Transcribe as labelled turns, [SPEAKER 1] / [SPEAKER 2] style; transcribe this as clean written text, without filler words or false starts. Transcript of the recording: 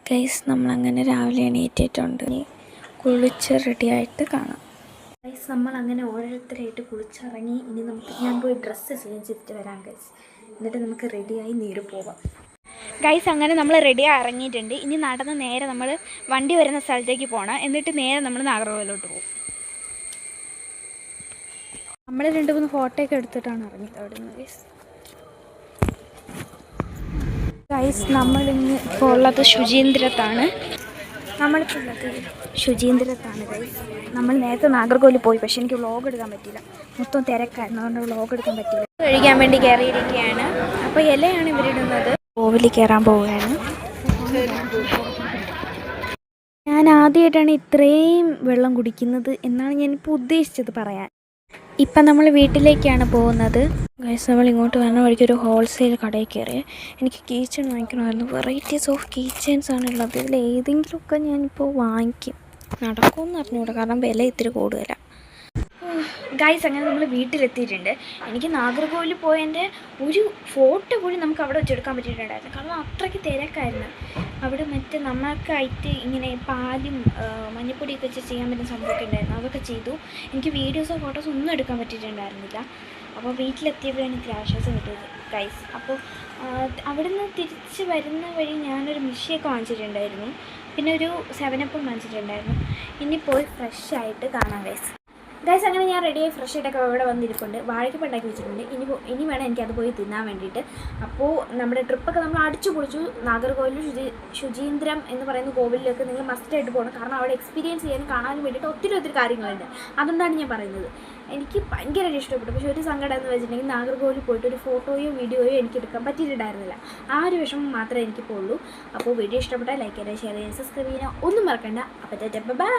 [SPEAKER 1] Guys നമ്മളങ്ങനെ രാവിലെ എണീറ്റിട്ടുണ്ട്. ഇനി കുളിച്ച് റെഡിയായിട്ട് കാണാം. ഗൈസ് നമ്മളങ്ങനെ ഓരോരുത്തരായിട്ട് കുളിച്ചിറങ്ങി. ഇനി ഞാൻ പോയി ഡ്രസ്സ് ചേഞ്ച് ചെയ്തിട്ട് വരാം ഗൈസ്. എന്നിട്ട് നമുക്ക് റെഡിയായി നേരെ പോവാം. ഗൈസ് അങ്ങനെ നമ്മൾ റെഡിയായി ഇറങ്ങിയിട്ടുണ്ട്. ഇനി നടന്ന് നേരെ നമ്മൾ വണ്ടി വരുന്ന സ്ഥലത്തേക്ക് പോകണം. എന്നിട്ട് നേരെ നമ്മൾ നാഗർകോവിലോട്ട് പോകും. നമ്മൾ 2-3 ഫോട്ടോ ഒക്കെ എടുത്തിട്ടാണ് ഇറങ്ങിയത് അവിടെ നിന്ന് ഗൈസ്. നമ്മളിന്ന് ഇപ്പോൾ ഉള്ളത് ശുചീന്ദ്രത്താണ്. ഗൈസ്. നമ്മൾ നേരത്തെ നാഗർകോവിൽ പോയി, പക്ഷേ എനിക്ക് വ്ളോഗ് എടുക്കാൻ പറ്റിയില്ല. മൊത്തം തിരക്കായിരുന്നു, അതുകൊണ്ട് വ്ളോഗ് എടുക്കാൻ പറ്റിയില്ല. കഴിക്കാൻ വേണ്ടി കയറിയിരിക്കുകയാണ്. അപ്പോൾ ഇലയാണ് ഇവരിടുന്നത്. കോവിലിൽ കയറാൻ പോവുകയാണ്. ഞാൻ ആദ്യമായിട്ടാണ് ഇത്രയും വെള്ളം കുടിക്കുന്നത് എന്നാണ് ഞാനിപ്പോൾ ഉദ്ദേശിച്ചത് പറയാൻ. ഇപ്പം നമ്മൾ വീട്ടിലേക്കാണ് പോകുന്നത്. ഗൈസ് നമ്മൾ ഇങ്ങോട്ട് വരുന്ന വഴിക്ക് ഒരു ഹോൾസെയിൽ കടയിൽ കയറി. എനിക്ക് കീ ചെയിൻ വാങ്ങിക്കണമായിരുന്നു. വെറൈറ്റീസ് ഓഫ് കീ ചെയിൻസ് ആണുള്ളത്. ഇതിൽ ഏതെങ്കിലുമൊക്കെ ഞാനിപ്പോൾ വാങ്ങിക്കും. നടക്കുമെന്ന് അറിഞ്ഞുകൂടാ, കാരണം വില ഇത്തിരി കൂടുതലാണ്. ഗൈസ് അങ്ങനെ നമ്മൾ വീട്ടിലെത്തിയിട്ടുണ്ട്. എനിക്ക് നാഗർകോവിൽ പോയതിൻ്റെ ഒരു ഫോട്ടോ പോലും നമുക്ക് അവിടെ വെച്ചെടുക്കാൻ പറ്റിയിട്ടുണ്ടായിരുന്നു, കാരണം അത്രയ്ക്ക് തിരക്കായിരുന്നു. അവിടെ നമുക്കായിട്ട് ഇങ്ങനെ പാലും മഞ്ഞപ്പൊടിയൊക്കെ വെച്ച് ചെയ്യാൻ പറ്റുന്ന സംഭവമൊക്കെ ഉണ്ടായിരുന്നു. അതൊക്കെ ചെയ്തു. എനിക്ക് വീഡിയോസോ ഫോട്ടോസോ ഒന്നും എടുക്കാൻ പറ്റിയിട്ടുണ്ടായിരുന്നില്ല. അപ്പോൾ വീട്ടിലെത്തിയപ്പോഴാണ് ഇത്തിരി ആശ്വാസം കിട്ടിയത് ഗൈസ്. അപ്പോൾ അവിടെ നിന്ന് തിരിച്ച് വരുന്ന വഴി ഞാനൊരു മിഷ്യൊക്കെ വാങ്ങിച്ചിട്ടുണ്ടായിരുന്നു. പിന്നെ ഒരു 7up വാങ്ങിച്ചിട്ടുണ്ടായിരുന്നു. ഇനി പോയി ഫ്രഷായിട്ട് കാണാം ഗൈസ്. അങ്ങനെ ഞാൻ റെഡിയായി ഫ്രഷ് ആയിട്ടൊക്കെ ഇവിടെ വന്നിരിപ്പുണ്ട്. വാഴയ്ക്ക് ഉണ്ടാക്കി വെച്ചിട്ടുണ്ട്. ഇനി വേണം എനിക്കത് പോയി തിന്നാൻ വേണ്ടിയിട്ട്. അപ്പോൾ നമ്മുടെ ട്രിപ്പൊക്കെ നമ്മൾ അടിച്ചു പൊളിച്ചു. നാഗർകോവിൽ ശുചീന്ദ്രം എന്ന് പറയുന്ന കോവിലിലേക്ക് നിങ്ങൾ മസ്റ്റായിട്ട് പോകണം, കാരണം അവിടെ എക്സ്പീരിയൻസ് ചെയ്യാനും കാണാനും വേണ്ടിയിട്ട് ഒത്തിരി കാര്യങ്ങളുണ്ട്. അതുകൊണ്ടാണ് ഞാൻ പറയുന്നത്. എനിക്ക് ഭയങ്കരമായിട്ട് ഇഷ്ടപ്പെട്ടു. പക്ഷേ ഒരു സങ്കടം എന്ന് വെച്ചിട്ടുണ്ടെങ്കിൽ നാഗർകോവിൽ പോയിട്ട് ഒരു ഫോട്ടോയോ വീഡിയോയോ എനിക്ക് എടുക്കാൻ പറ്റിയിട്ടുണ്ടായിരുന്നില്ല. ആ ഒരു വിഷമം മാത്രമേ എനിക്കിപ്പോൾ ഉള്ളൂ. അപ്പോൾ വീഡിയോ ഇഷ്ടപ്പെട്ടാൽ ലൈക്ക് ചെയ്യുക, ഷെയർ ചെയ്യുക, സബ്സ്ക്രൈബ് ചെയ്യുക ഒന്നും മറക്കണ്ട. അപ്പോൾ ബൈ.